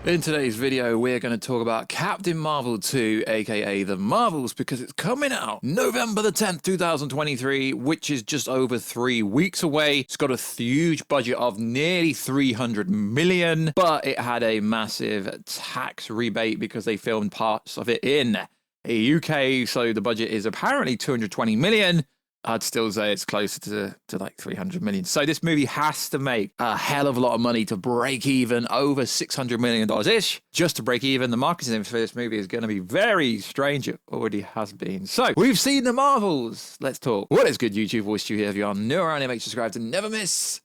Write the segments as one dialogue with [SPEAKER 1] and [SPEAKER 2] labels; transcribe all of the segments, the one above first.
[SPEAKER 1] In today's video, we're going to talk about Captain Marvel 2, aka The Marvels, because it's coming out November the 10th, 2023, which is just over 3 weeks away. It's got a huge budget of nearly 300 million, but it had a massive tax rebate because they filmed parts of it in the UK, so the budget is apparently 220 million. I'd still say it's closer to like 300 million. So this movie has to make a hell of a lot of money to break even, over $600 million-ish, just to break even. The marketing for this movie is going to be very strange. It already has been. So we've seen The Marvels. Let's talk. What is good, YouTube? Warstu here. If you are new around here, make sure to subscribe to never miss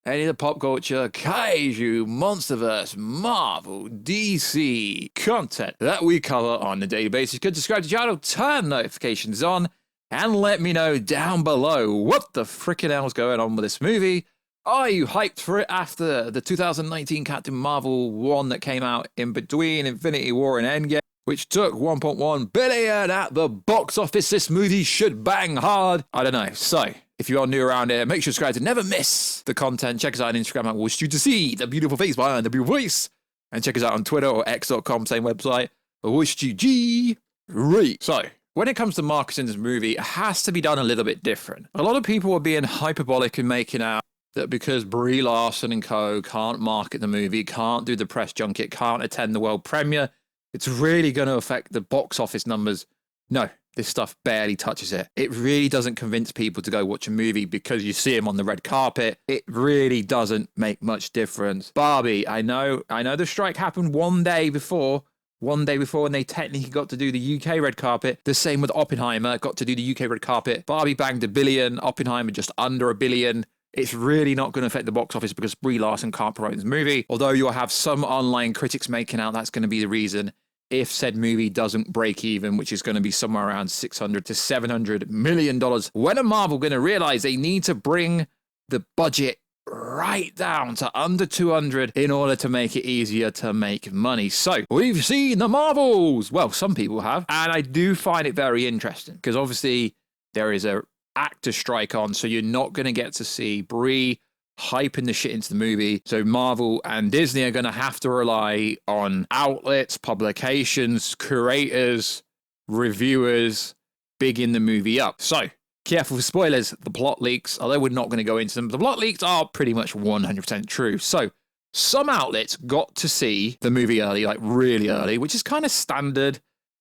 [SPEAKER 1] any of the pop culture, kaiju, monsterverse, Marvel, DC content that we cover on a daily basis. Good, subscribe to the channel, turn notifications on, and let me know down below what the frickin' hell's going on with this movie. Are you hyped for it after the 2019 Captain Marvel 1 that came out in between Infinity War and Endgame, which took 1.1 billion at the box office? This movie should bang hard. I don't know. So, if you are new around here, make sure to subscribe to never miss the content. Check us out on Instagram at Warstu to see the beautiful face behind the beautiful voice. And check us out on Twitter or x.com, same website, Warstu. Right. So, when it comes to marketing this movie, it has to be done a little bit different. A lot of people are being hyperbolic and making out that because Brie Larson and co can't market the movie, can't do the press junket, can't attend the world premiere, it's really going to affect the box office numbers. No, this stuff barely touches it. It really doesn't convince people to go watch a movie because you see him on the red carpet. It really doesn't make much difference. Barbie, I know the strike happened one day before, and they technically got to do the UK red carpet. The same with Oppenheimer, got to do the UK red carpet. Barbie banged $1 billion, Oppenheimer just under $1 billion. It's really not going to affect the box office because Brie Larson can't promote this movie. Although you'll have some online critics making out that's going to be the reason if said movie doesn't break even, which is going to be somewhere around $600 to $700 million. When are Marvel going to realize they need to bring the budget right down to under 200 in order to make it easier to make money? So we've seen The Marvels. Well, some people have, and I do find it very interesting because obviously there is a actor strike on, so you're not going to get to see Brie hyping the shit into the movie. So Marvel and Disney are going to have to rely on outlets, publications, curators, reviewers bigging the movie up. So careful for spoilers, the plot leaks, although we're not going to go into them, the plot leaks are pretty much 100% true. So some outlets got to see the movie early, like really early, which is kind of standard.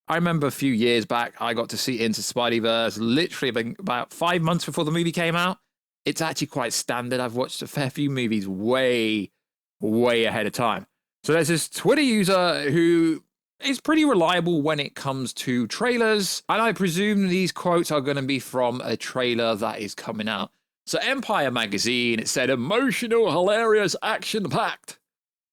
[SPEAKER 1] I remember a few years back, I got to see Into Spideyverse literally about 5 months before the movie came out. It's actually quite standard. I've watched a fair few movies way ahead of time. So there's this Twitter user who is pretty reliable when it comes to trailers, and I presume these quotes are going to be from a trailer that is coming out. So Empire magazine, it said, emotional, hilarious, action-packed.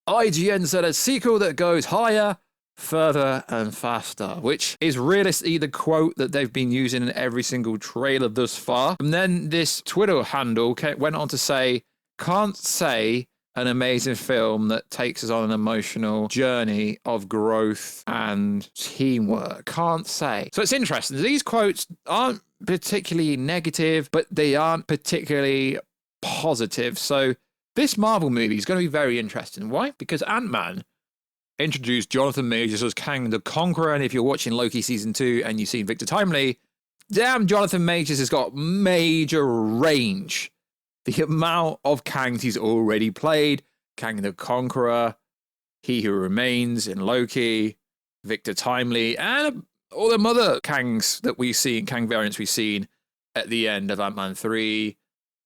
[SPEAKER 1] IGN said a sequel that goes higher, further, and faster, which is realistically the quote that they've been using in every single trailer thus far. And then this Twitter handle went on to say, can't say an amazing film that takes us on an emotional journey of growth and teamwork. Can't say. So it's interesting. These quotes aren't particularly negative, but they aren't particularly positive. So this Marvel movie is going to be very interesting. Why? Because Ant-Man introduced Jonathan Majors as Kang the Conqueror, and if you're watching Loki Season 2 and you've seen Victor Timely, damn, Jonathan Majors has got major range. The amount of Kangs he's already played, Kang the Conqueror, He Who Remains in Loki, Victor Timely, and all the other Kangs that we see, Kang variants we've seen at the end of Ant-Man 3,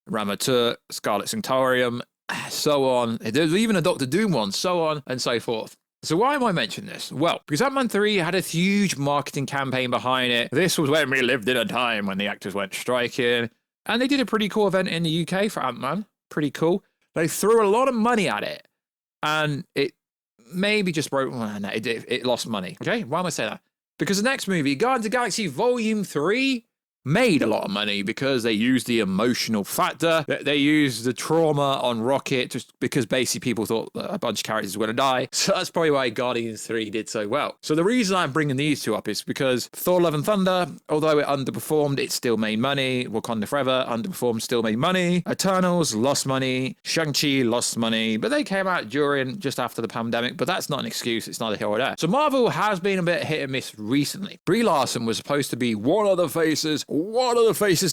[SPEAKER 1] Ramatur, Scarlet Sanctorium, so on. There's even a Doctor Doom one, so on and so forth. So why am I mentioning this? Well, because Ant-Man 3 had a huge marketing campaign behind it. This was when we lived in a time when the actors went striking. And they did a pretty cool event in the UK for Ant-Man. Pretty cool. They threw a lot of money at it. And it maybe just broke... Well, no, it lost money. Okay? Why am I saying that? Because the next movie, Guardians of the Galaxy Volume 3, made a lot of money because they used the emotional factor. They used the trauma on Rocket just because basically people thought that a bunch of characters were going to die. So that's probably why Guardians 3 did so well. So the reason I'm bringing these two up is because Thor Love and Thunder, although it underperformed, it still made money. Wakanda Forever underperformed, still made money. Eternals lost money. Shang-Chi lost money. But they came out just after the pandemic. But that's not an excuse. It's neither here or there. So Marvel has been a bit hit and miss recently. Brie Larson was supposed to be one of the faces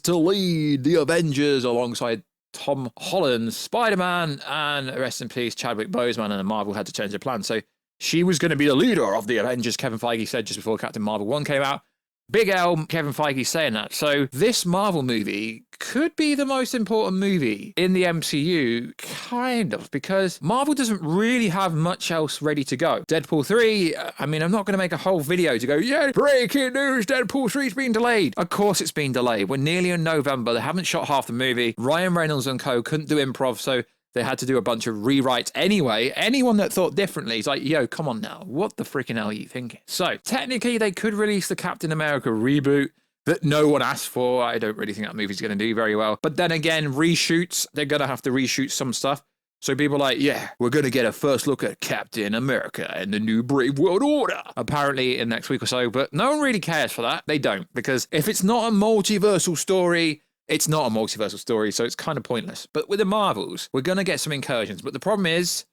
[SPEAKER 1] to lead the Avengers alongside Tom Holland's Spider-Man and rest in peace Chadwick Boseman, and then Marvel had to change their plan. So she was going to be the leader of the Avengers, Kevin Feige said just before Captain Marvel 1 came out. Big L, Kevin Feige saying that. So this Marvel movie could be the most important movie in the MCU, kind of, because Marvel doesn't really have much else ready to go. Deadpool 3, I mean, I'm not going to make a whole video to go, yeah, breaking news, Deadpool 3's been delayed. Of course it's been delayed. We're nearly in November. They haven't shot half the movie. Ryan Reynolds and co couldn't do improv, so they had to do a bunch of rewrites anyway. Anyone that thought differently is like, yo, come on now. What the freaking hell are you thinking? So technically, they could release the Captain America reboot that no one asked for. I don't really think that movie's going to do very well. But then again, reshoots, they're going to have to reshoot some stuff. So people are like, yeah, we're going to get a first look at Captain America and the new Brave World Order, apparently in next week or so. But no one really cares for that. They don't. Because if it's not a multiversal story, it's not a multiversal story, so it's kind of pointless. But with the Marvels, we're going to get some incursions. But the problem is,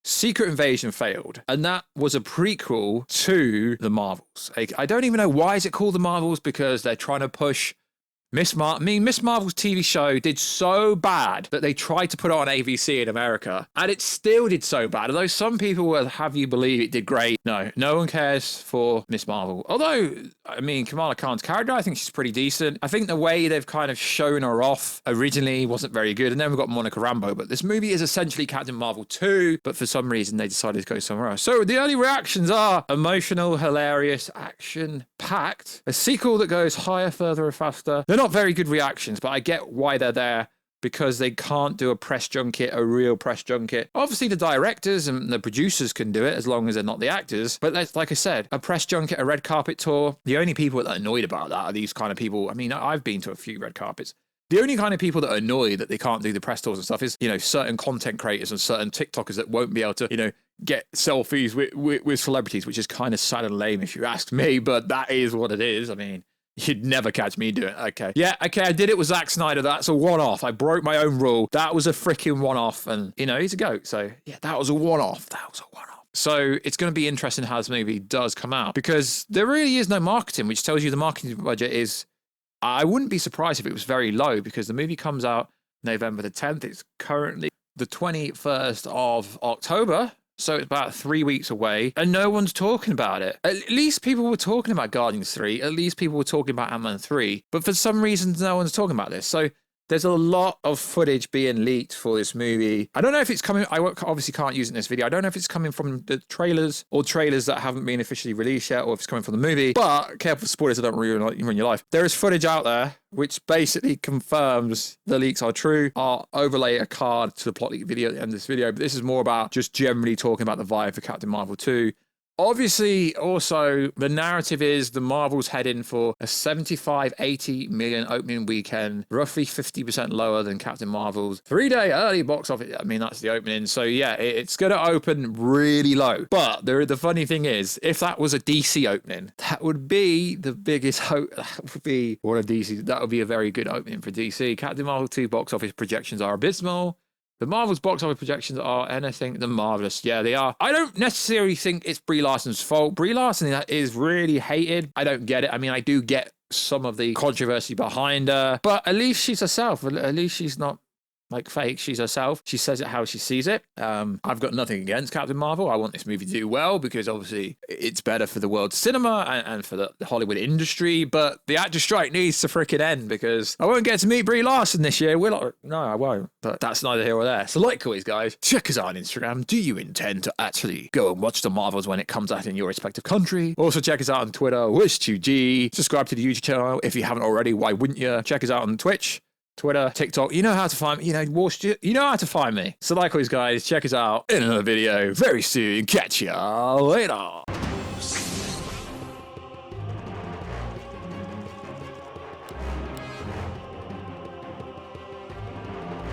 [SPEAKER 1] Secret Invasion failed. And that was a prequel to the Marvels. I don't even know why is it called the Marvels, because they're trying to push Miss Marvel's TV show did so bad that they tried to put it on ABC in America, and it still did so bad. Although some people will have you believe it did great. No one cares for Miss Marvel. Although, I mean, Kamala Khan's character, I think she's pretty decent. I think the way they've kind of shown her off originally wasn't very good, and then we've got Monica Rambeau. But this movie is essentially Captain Marvel 2, but for some reason they decided to go somewhere else. So the early reactions are emotional, hilarious, action-packed, a sequel that goes higher, further, and faster. They're not very good reactions, but I get why they're there, because they can't do a press junket, a real press junket. Obviously, the directors and the producers can do it as long as they're not the actors. But that's, like I said, a press junket, a red carpet tour. The only people that are annoyed about that are these kind of people. I mean, I've been to a few red carpets. The only kind of people that are annoyed that they can't do the press tours and stuff is, certain content creators and certain TikTokers that won't be able to, get selfies with celebrities, which is kind of sad and lame if you ask me, but that is what it is. I mean, you'd never catch me doing it. Okay. Yeah, okay, I did it with Zack Snyder. That's a one-off. I broke my own rule. That was a freaking one-off. And, he's a goat. So, yeah, that was a one-off. So it's going to be interesting how this movie does come out, because there really is no marketing, which tells you the marketing budget is, I wouldn't be surprised if it was very low, because the movie comes out November the 10th. It's currently the 21st of October. So it's about 3 weeks away, and no one's talking about it. At least people were talking about Guardians 3. At least people were talking about Ant-Man 3. But for some reason, no one's talking about this. So there's a lot of footage being leaked for this movie. I don't know if it's coming. I obviously can't use it in this video. I don't know if it's coming from the trailers or trailers that haven't been officially released yet, or if it's coming from the movie. But careful, spoilers, I don't ruin your life. There is footage out there which basically confirms the leaks are true. I'll overlay a card to the plot leak video at the end of this video, but this is more about just generally talking about the vibe for Captain Marvel 2. Obviously, also, the narrative is the Marvel's heading for a 75-80 million opening weekend, roughly 50% lower than Captain Marvel's 3-day early box office. I mean, that's the opening. So, yeah, it's going to open really low. But the funny thing is, if that was a DC opening, that would be the biggest hope. That would be one of DC. That would be a very good opening for DC. Captain Marvel 2 box office projections are abysmal. The Marvel's box office projections are anything than marvelous. Yeah, they are. I don't necessarily think it's Brie Larson's fault. Brie Larson is really hated. I don't get it. I mean, I do get some of the controversy behind her, but at least she's herself. At least she's not like fake. She's herself. She says it how she sees it. I've got nothing against Captain Marvel. I want this movie to do well, because obviously it's better for the world's cinema and for the Hollywood industry. But the actor strike needs to freaking end, because I won't get to meet Brie Larson this year, will I? No, I won't. But that's neither here or there. So like always, guys, check us out on Instagram. Do you intend to actually go and watch the Marvels when it comes out in your respective country? Also check us out on Twitter, Wish2G. Subscribe to the YouTube channel if you haven't already. Why wouldn't you? Check us out on Twitch, Twitter, TikTok. You know how to find me. Warstu, you know how to find me. So like always, guys, check us out in another video very soon. Catch ya later.